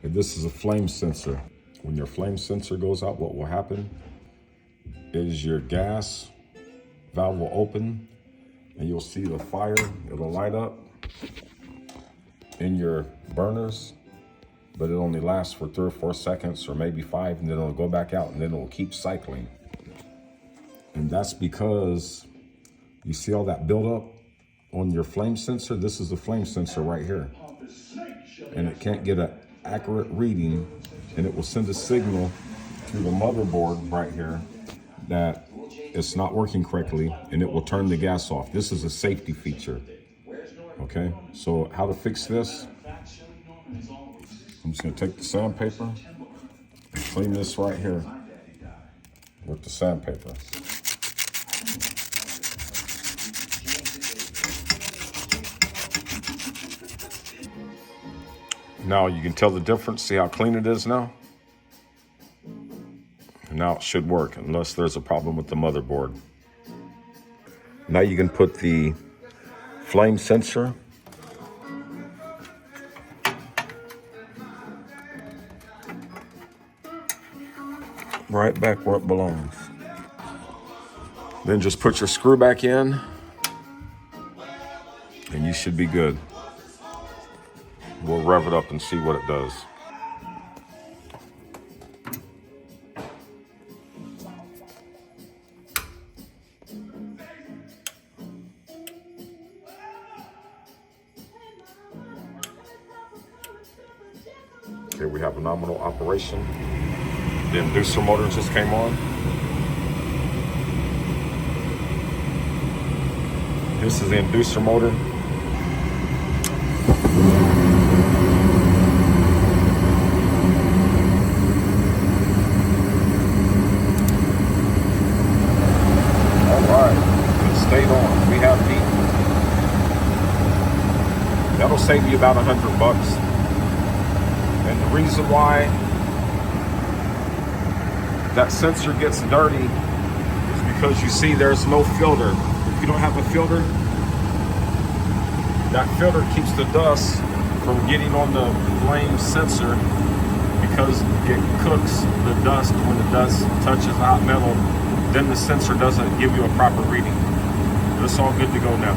And this is a flame sensor. When your flame sensor goes out, what will happen is your gas valve will open and you'll see the fire. It'll light up in your burners, but it only lasts for 3 or 4 seconds or maybe 5, and then it'll go back out and then it'll keep cycling. And that's because you see all that buildup on your flame sensor. This is the flame sensor right here. And it can't get an accurate reading, and it will send a signal to the motherboard right here that it's not working correctly, and it will turn the gas off. This is a safety feature. Okay, so how to fix this? I'm just gonna take the sandpaper and clean this right here with the sandpaper. Now you can tell the difference. See how clean it is now? Now it should work unless there's a problem with the motherboard. Now you can put the flame sensor right back where it belongs. Then just put your screw back in and you should be good. We'll rev it up and see what it does. Okay, we have a nominal operation. The inducer motor just came on. This is the inducer motor. All right, it stayed on. We have heat. That'll save you about $100. And the reason why that sensor gets dirty is because you see there's no filter. If you don't have a filter, that filter keeps the dust from getting on the flame sensor, because it cooks the dust. When the dust touches the hot metal, then the sensor doesn't give you a proper reading. It's all good to go now.